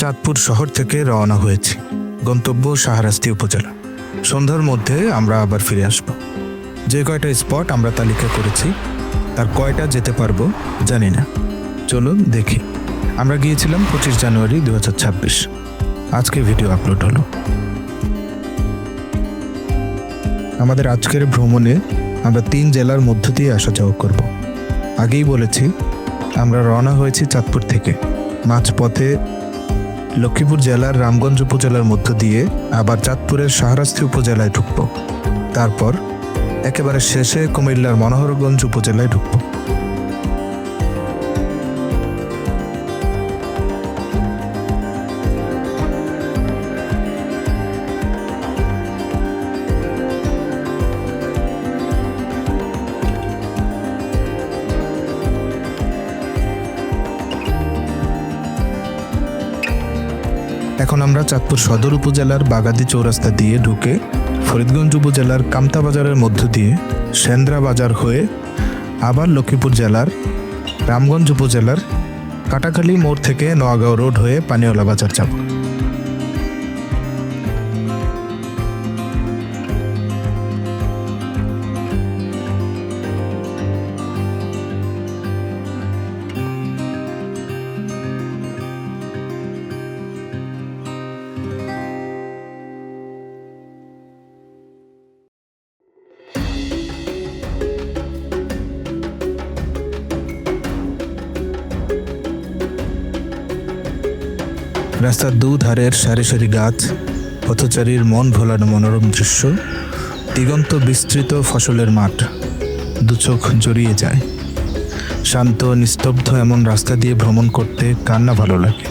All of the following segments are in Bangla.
চাঁদপুর শহর থেকে রওনা হয়েছি। গন্তব্য শাহরাস্তি উপজেলা। সন্ধ্যার মধ্যে আমরা আবার ফিরে আসব। যে কয়টা স্পট আমরা তালিকা করেছি তার কয়টা যেতে পারবো জানি না। চলুন দেখি। আমরা গিয়েছিলাম 25 জানুয়ারি 2026। আজকে ভিডিও আপলোড হলো। আমাদের আজকের ভ্রমণে আমরা 3 জেলার মধ্য দিয়ে আসা যাওয়া করব। আগেই বলেছি আমরা রওনা হয়েছি চাঁদপুর থেকে। মাঝপথে লক্ষ্মীপুর জেলার রামগঞ্জ উপজেলার মধ্য দিয়ে আবার চাঁদপুরের শাহরাস্তি উপজেলায় ঢুকব। তারপর একেবারে শেষে কুমিল্লার মনোহরগঞ্জ উপজেলায় ঢুকব। এখন আমরা চাঁদপুর সদর উপজেলার বাগাদি চৌরাস্তা দিয়ে ঢুকে ফরিদগঞ্জ উপজেলার কামতা বাজারের মধ্য দিয়ে সেন্দ্রা বাজার হয়ে আবার লক্ষ্মীপুর জেলার রামগঞ্জ উপজেলার কাটাখালী মোড় থেকে নোয়াগাঁও রোড হয়ে পানিওলা বাজার যাব। রাস্তার দুধারের সারি সারি গাছ, পথচারীর মন ভোলানো মনোরম দৃশ্য, দিগন্ত বিস্তৃত ফসলের মাঠ, দুচোখ জড়িয়ে যায়। শান্ত নিস্তব্ধ এমন রাস্তা দিয়ে ভ্রমণ করতে কার না ভালো লাগে।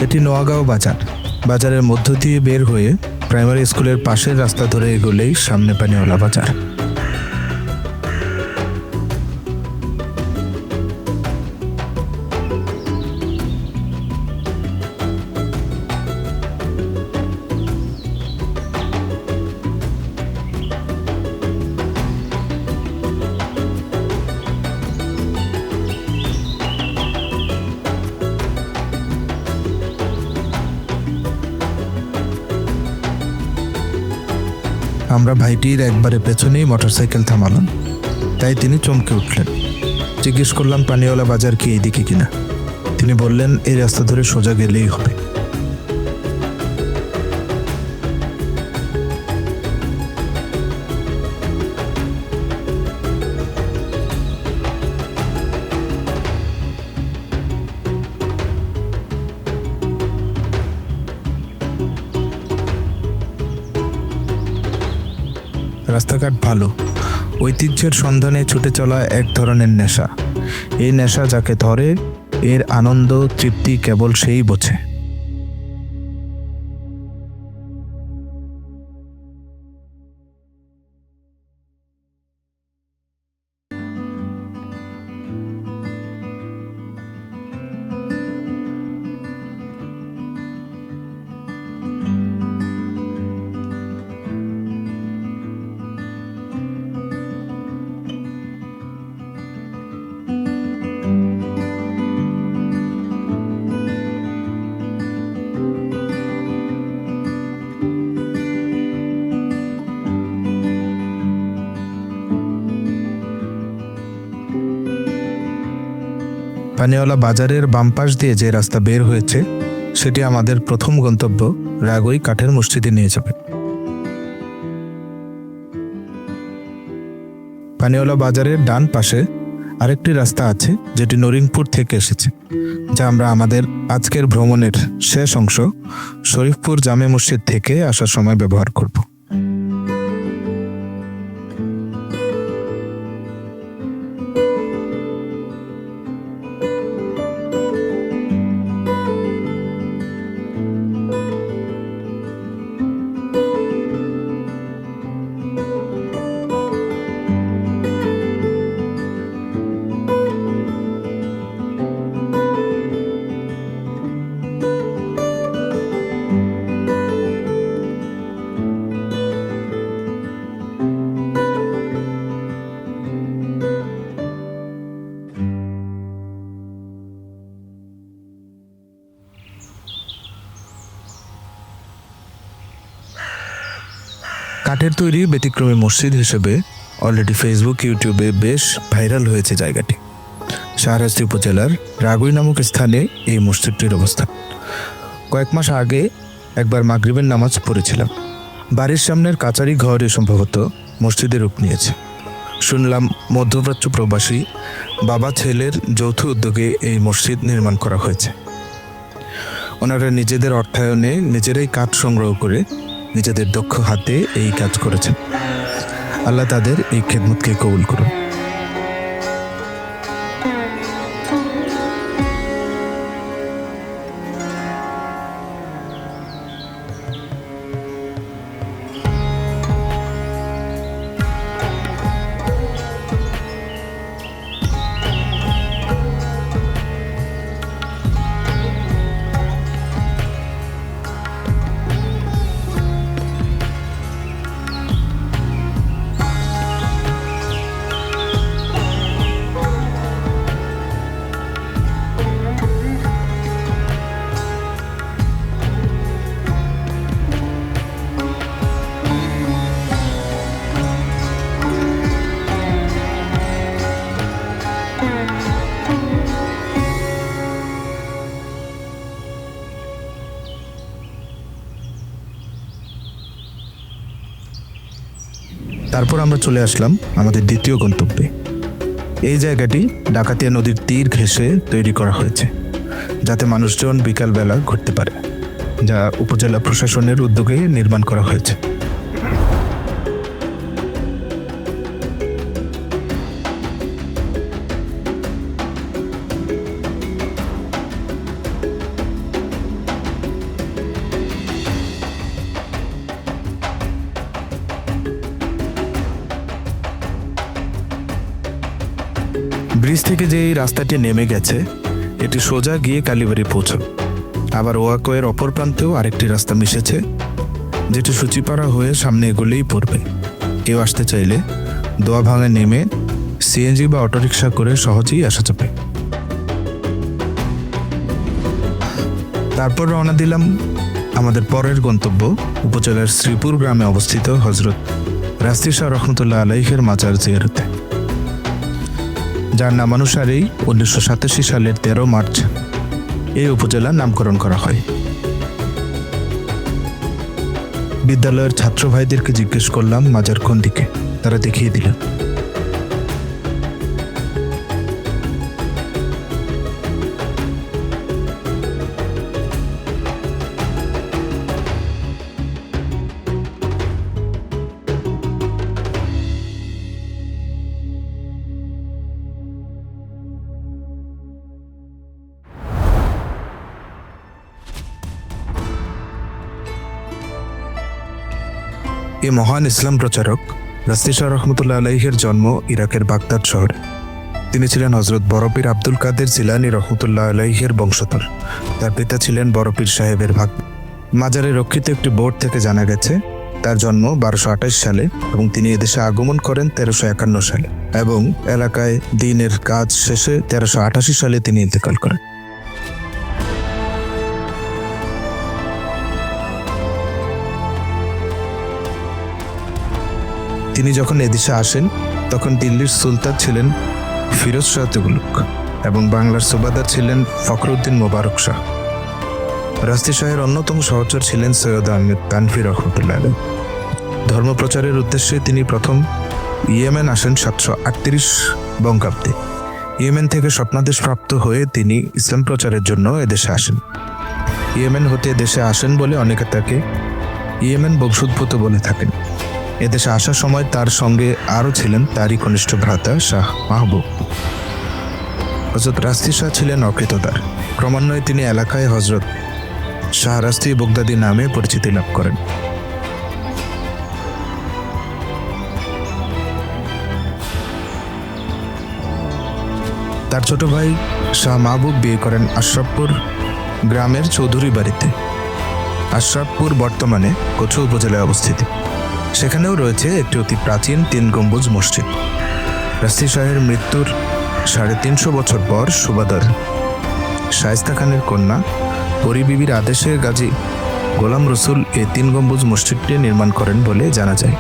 এটি নোয়াগাঁও বাজার। বাজারের মধ্য দিয়ে বের হয়ে প্রাইমারি স্কুলের পাশের রাস্তা ধরে এগোলেই সামনে পানিওলা বাজার। আমরা ভাইটির একবারে পেছনেই মোটরসাইকেল থামালাম, তাই তিনি চমকে উঠলেন। জিজ্ঞেস করলাম পানিওলা বাজার কি এইদিকে কিনা। তিনি বললেন এই রাস্তা ধরে সোজা গেলেই হবে। রাস্তাঘাট ভালো। ঐতিহ্যের সন্ধানে ছুটে চলা এক ধরনের নেশা। এই নেশা যাকে ধরে এর আনন্দ তৃপ্তি কেবল সেই বোঝে। পানিওলা বাজারের বাম পাশ দিয়ে যে রাস্তা বের হয়েছে সেটি আমাদের প্রথম গন্তব্য রাগই কাঠের মসজিদে নিয়ে যাবে। পানিওলা বাজারের ডান পাশে আরেকটি রাস্তা আছে যেটি নরিংপুর থেকে এসেছে, যা আমরা আমাদের আজকের ভ্রমণের শেষ অংশ শরীফপুর জামে মসজিদ থেকে আসার সময় ব্যবহার করব। কাঠের তৈরি ব্যতিক্রমী মসজিদ হিসেবে অলরেডি ফেসবুক, ইউটিউবে বেশ ভাইরাল হয়েছে জায়গাটি। শাহরাস্তি উপজেলার রাগুই নামক স্থানে এই মসজিদটির অবস্থান। কয়েক মাস আগে একবার মাগরিবের নামাজ পড়েছিলাম। বাড়ির সামনের কাচারি ঘরে সম্ভবত মসজিদের রূপ নিয়েছে। শুনলাম মধ্যপ্রাচ্য প্রবাসী বাবা ছেলের যৌথ উদ্যোগে এই মসজিদ নির্মাণ করা হয়েছে। ওনারা নিজেদের অর্থায়নে নিজেরাই কাঠ সংগ্রহ করে নিজেদের দক্ষ হাতে এই কাজ করেছেন। আল্লাহ তাদের এই খেদমতকে কবুল করুন। তারপর আমরা চলে আসলাম আমাদের দ্বিতীয় গন্তব্যে। এই জায়গাটি ডাকাতিয়া নদীর তীর ঘেঁষে তৈরি করা হয়েছে, যাতে মানুষজন বিকালবেলা ঘুরতে পারে, যা উপজেলা প্রশাসনের উদ্যোগে নির্মাণ করা হয়েছে। ব্রিজ থেকে যে এই রাস্তাটি নেমে গেছে, এটি সোজা গিয়ে কালীবাড়ি পৌঁছাবে। আবার ওয়াকওয়ের অপর প্রান্তেও আরেকটি রাস্তা মিশেছে, যেটি সূচিপাড়া হয়ে সামনে এগোলেই পড়বে। কেউ আসতে চাইলে দোয়াভাঙা নেমে সিএনজি বা অটোরিকশা করে সহজেই আসা যাবে। তারপর রওনা দিলাম আমাদের পরের গন্তব্য, উপজেলার শ্রীপুর গ্রামে অবস্থিত হজরত রাস্তি শাহ রহমতুল্লাহ আলাইহের মাজার জিয়ারতে, যার নামানুসারেই 1987 সালের 13 মার্চ এই উপজেলার নামকরণ করা হয়। বিদ্যালয়ের ছাত্র ভাইদেরকে জিজ্ঞেস করলাম মাজার কোন দিকে, তারা দেখিয়ে দিল। এই মহান ইসলাম প্রচারক রাস্তি শাহ রহমতুল্লাহ আলাইহের জন্ম ইরাকের বাগদাদ শহরে। তিনি ছিলেন হজরত বড়পীর আব্দুল কাদের জিলানী রহমতুল্লাহ আলাইহের বংশধর। তার পিতা ছিলেন বড়পীর সাহেবের ভাগ্নে। মাজারে রক্ষিত একটি বোর্ড থেকে জানা গেছে তার জন্ম 1228 সালে এবং তিনি এদেশে আগমন করেন 1351 সালে এবং এলাকায় দ্বীনের কাজ শেষে 1388 সালে তিনি ইন্তেকাল করেন। তিনি যখন এদেশে আসেন তখন দিল্লির সুলতান ছিলেন ফিরোজ শাহ তুগলক এবং বাংলার সুবাদার ছিলেন ফখরুদ্দিন মোবারক শাহ। রাস্তি শাহের অন্যতম সহচর ছিলেন সৈয়দ আহমেদ তানভী রহমতুল্লাহ আলাইহ। ধর্মপ্রচারের উদ্দেশ্যে তিনি প্রথম ইয়েমেন আসেন 738 বঙ্গাব্দে। ইয়েমেন থেকে স্বপ্নাদেশ প্রাপ্ত হয়ে তিনি ইসলাম প্রচারের জন্য এদেশে আসেন। ইয়েমেন হতে দেশে আসেন বলে অনেকে তাকে ইয়েমেন বংশোদ্ভূত বলে থাকেন। এদেশে আসার সময় তার সঙ্গে আরও ছিলেন তারই কনিষ্ঠ ভ্রাতা শাহ মাহবুব। হজরত রাস্তি শাহ ছিলেন অকৃতদার। ক্রমান্বয়ে তিনি এলাকায় হজরত শাহ রাস্তি বগদাদি নামে পরিচিতি লাভ করেন। তার ছোট ভাই শাহ মাহবুব বিয়ে করেন আশরাফপুর গ্রামের চৌধুরী বাড়িতে। আশরাফপুর বর্তমানে কচু উপজেলায় অবস্থিত। সেখানেও রয়েছে একটি অতি প্রাচীন 3 গম্বুজ মসজিদ। রাস্তি শাহের মৃত্যুর 350 বছর পর সুবাদার শায়েস্তা খানের কন্যা পরি বিবির আদেশে গাজী গোলাম রসুল এই 3 গম্বুজ মসজিদটি নির্মাণ করেন বলে জানা যায়।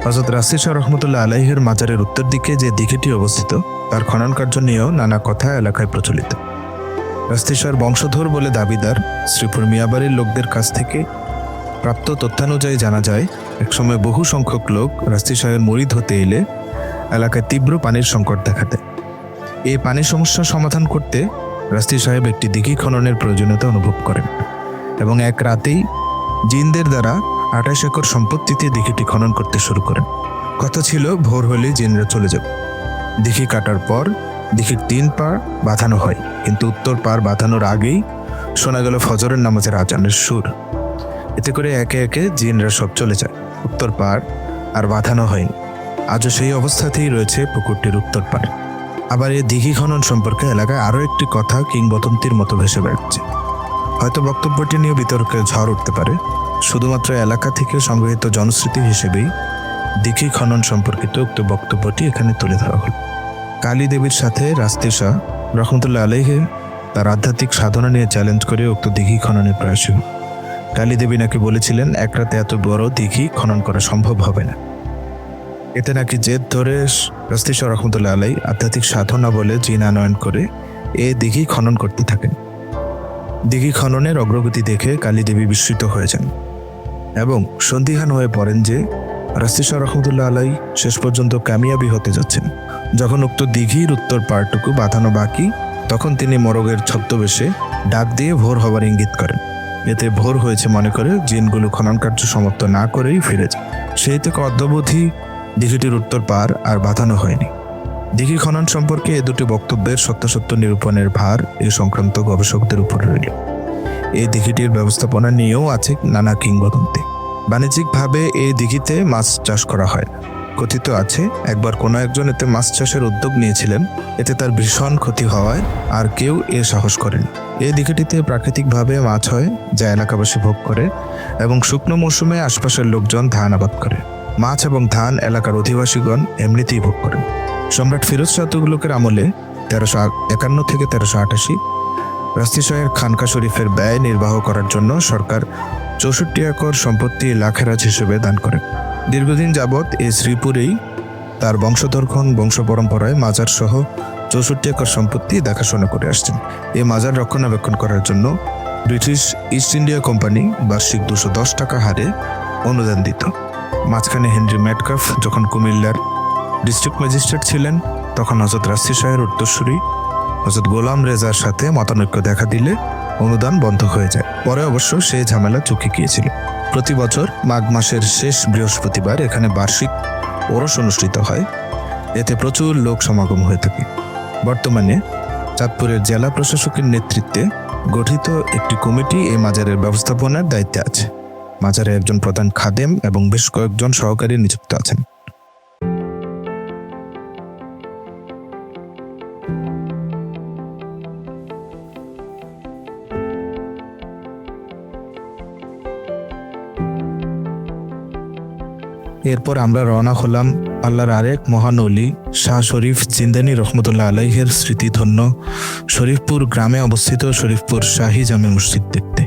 হযরত রাসি শাহ রহমতুল্লাহ আলাইহির মাজারের উত্তর দিকে যে দিঘিটি অবস্থিত তার খনন কার্য নিয়েও নানা কথা এলাকায় প্রচলিত। রাসি শাহর বংশধর বলে দাবিদার শ্রীপুর মিয়াবাড়ির লোকদের কাছ থেকে প্রাপ্ত তথ্যানুযায়ী জানা যায়, একসময় বহু সংখ্যক লোক রাসি শাহের মুরিদ হতে এলে এলাকায় তীব্র পানির সংকট দেখা দেয়। এই পানির সমস্যা সমাধান করতে রাসি সাহেব একটি দিঘি খননের প্রয়োজনীয়তা অনুভব করেন এবং এক রাতেই জিনদের দ্বারা 28 একর সম্পত্তিতে দিঘিটি খনন করতে শুরু করেন। কথা ছিল ভোর হলে জিনরা চলে যাবে। দিঘি কাটার পর দিঘির 3 পাড় বাঁধানো হয়, কিন্তু উত্তর পাড় বাঁধানোর আগেই শোনা গেল ফজরের নামাজের আজানের সুর। এতে করে একে একে জিনরা সব চলে যায়। উত্তর পাড় আর বাঁধানো হয়নি। আজও সেই অবস্থাতেই রয়েছে পুকুরটির উত্তর পাড়। আবার এই দিঘি খনন সম্পর্কে এলাকায় আরও একটি কথা কিংবদন্তির মতো ভেসে বেড়াচ্ছে। হয়তো বক্তব্যটি নিয়ে বিতর্কের ঝড় উঠতে পারে। শুধুমাত্র এলাকা থেকে সংগৃহীত জনশ্রুতি হিসেবেই দিঘি খনন সম্পর্কিত উক্ত বক্তব্যটি এখানে তুলে ধরা হল। কালী দেবীর সাথে রাসি শাহ রহমতুল্লাহ আলাইহি তার আধ্যাত্মিক সাধনা নিয়ে চ্যালেঞ্জ করে উক্ত দিঘি খননের প্রয়াস। কালী দেবী নাকি বলেছিলেন, এক রাতে এত বড় দিঘি খনন করা সম্ভব হবে না। এতে নাকি জেদ ধরে রাসি শাহ রহমতুল্লাহ আলাইহি আধ্যাত্মিক সাধনা বলে জিন আনয়ন করে এ দিঘি খনন করতে থাকেন। দিঘি খননের অগ্রগতি দেখে কালী দেবী বিস্মিত হয়ে যান এবং সন্দিহান হয়ে পড়েন যে রাসি শাহ রহমতুল্লাহ আলাইহি শেষ পর্যন্ত কামিয়াবি হতে যাচ্ছেন। যখন উক্ত দিঘির উত্তর পাড়টুকু বাঁধানো বাকি, তখন তিনি মরগের ছদ্মবেশে ডাক দিয়ে ভোর হবার ইঙ্গিত করেন। এতে ভোর হয়েছে মনে করে জিনগুলো খনন কার্য সমাপ্ত না করেই ফিরে যায়। সেই থেকে অদ্যাবধি দিঘিটির উত্তর পাড় আর বাঁধানো হয়নি। দিঘি খনন সম্পর্কে এ দুটি বক্তব্যের সত্যাসত্য নিরূপণের ভার এ সংক্রান্ত গবেষকদের উপর রইল। এই দিঘিটির ব্যবস্থাপনা নিয়েও আছে নানা কিংবদন্তি। বাণিজ্যিকভাবে এই দিঘিতে মাছ চাষ করা হয়। কথিত আছে একবার কোনো একজন এতে মাছ চাষের উদ্যোগ নিয়েছিলেন, এতে তার ভীষণ ক্ষতি হওয়ায় আর কেউ এ সাহস করেনি। এই দিঘিটিতে প্রাকৃতিকভাবে মাছ হয় যা এলাকাবাসী ভোগ করে এবং শুকনো মৌসুমে আশপাশের লোকজন ধান আবাদ করে। মাছ এবং ধান এলাকার অধিবাসীগণ এমনিতেই ভোগ করেন। সম্রাট ফিরোজ শাহ তুগলকের আমলে 1351 থেকে 1388 রাস্তি শাহের খানকা শরীফের ব্যয় নির্বাহ করার জন্য সরকার 64 একর সম্পত্তি লাখেরাজ হিসেবে দান করে। দীর্ঘদিন যাবৎ এই শ্রীপুরেই তার বংশধরগণ বংশ পরম্পরায় মাজার সহ 64 একর সম্পত্তি দেখাশোনা করে আসছেন। এই মাজার রক্ষণাবেক্ষণ করার জন্য ব্রিটিশ ইস্ট ইন্ডিয়া কোম্পানি বার্ষিক 210 টাকা হারে অনুদান দিত। মাঝখানে হেনরি ম্যাটকাফ যখন কুমিল্লার ডিস্ট্রিক্ট ম্যাজিস্ট্রেট ছিলেন, তখন হযরত রাস্তি শাহের উত্তরসূরি হযরত গোলাম রেজার সাথে মতানৈক্য দেখা দিলে অনুদান বন্ধ হয়ে যায়। পরে অবশ্য সেই ঝামেলা চুকে গিয়েছিল। প্রতি বছর মাঘ মাসের শেষ বৃহস্পতিবার এখানে বার্ষিক ওরস অনুষ্ঠিত হয়। এতে প্রচুর লোক সমাগম হয়ে থাকে। বর্তমানে চাঁদপুরের জেলা প্রশাসকের নেতৃত্বে গঠিত একটি কমিটি এই মাজারের ব্যবস্থাপনার দায়িত্বে আছে। মাজারে একজন প্রধান খাদেম এবং বেশ কয়েকজন সহকারী নিযুক্ত আছেন। এরপর আমরা রওনা হলাম আল্লাহর আরেক মহান ওলি শাহ শরীফ জিন্দানি রহমতুল্লাহ আলাইহের স্মৃতিধন্য শরীফপুর গ্রামে অবস্থিত শরীফপুর শাহী জামে মসজিদ দেখতে।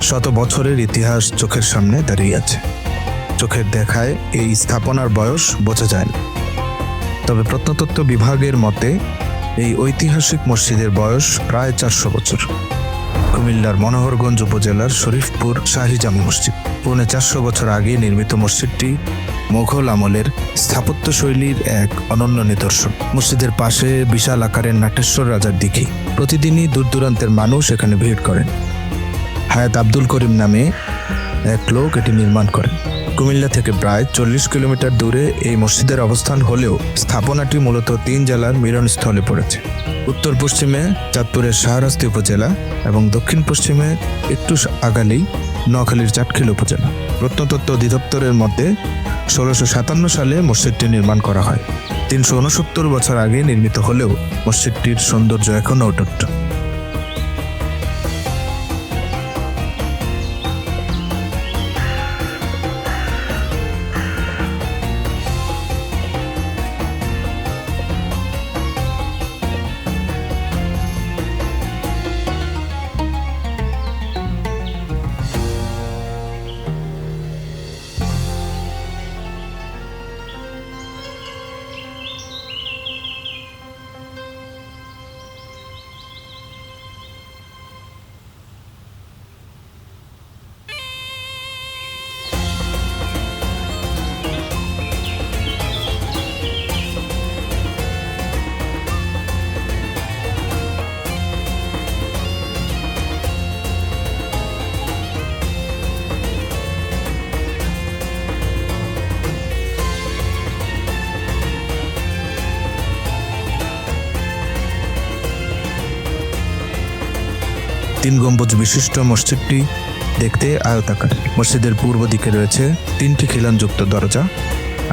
শত বছরের ইতিহাস চোখের সামনে দাঁড়িয়ে আছে। চোখের দেখায় এই স্থাপনার বয়স বোঝা যায় না। তবে প্রত্নতত্ত্ব বিভাগের মতে এই ঐতিহাসিক মসজিদের বয়স প্রায় 400 বছর। কুমিল্লার মনোহরগঞ্জ উপজেলার শরীফপুর শাহী জামে মসজিদ 450 বছর আগে নির্মিত মসজিদটি মোঘল আমলের স্থাপত্য শৈলীর এক অনন্য নিদর্শন। মসজিদের পাশে বিশাল আকারের নাটেশ্বর রাজার দিঘি। প্রতিদিনই দূর দূরান্তের মানুষ এখানে ভিড় করেন। হায়াত আব্দুল করিম নামে এক লোক এটি নির্মাণ করেন। কুমিল্লা থেকে প্রায় 40 কিলোমিটার দূরে এই মসজিদের অবস্থান হলেও স্থাপনাটি মূলত 3 জেলার মিলনস্থলে পড়েছে। উত্তর পশ্চিমে চাঁদপুরের শাহরাস্তি উপজেলা এবং দক্ষিণ পশ্চিমে একটু আগালেই নোয়াখালীর চাটখিল উপজেলা। প্রত্নতত্ত্ব অধিদপ্তরের মতে 1657 সালে মসজিদটি নির্মাণ করা হয়। 369 বছর আগে নির্মিত হলেও মসজিদটির সৌন্দর্য এখনও অটুট। 3 গম্বুজ বিশিষ্ট মসজিদটি দেখতে আয়তাকার। মসজিদের পূর্ব দিকে রয়েছে 3টি খিলানযুক্ত দরজা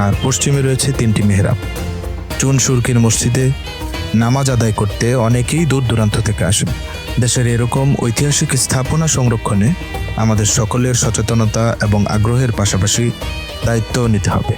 আর পশ্চিমে রয়েছে 3টি মেহরাব। চুন সুরকির মসজিদে নামাজ আদায় করতে অনেকেই দূর দূরান্ত থেকে আসেন। দেশের এরকম ঐতিহাসিক স্থাপনা সংরক্ষণে আমাদের সকলের সচেতনতা এবং আগ্রহের পাশাপাশি দায়িত্ব নিতে হবে।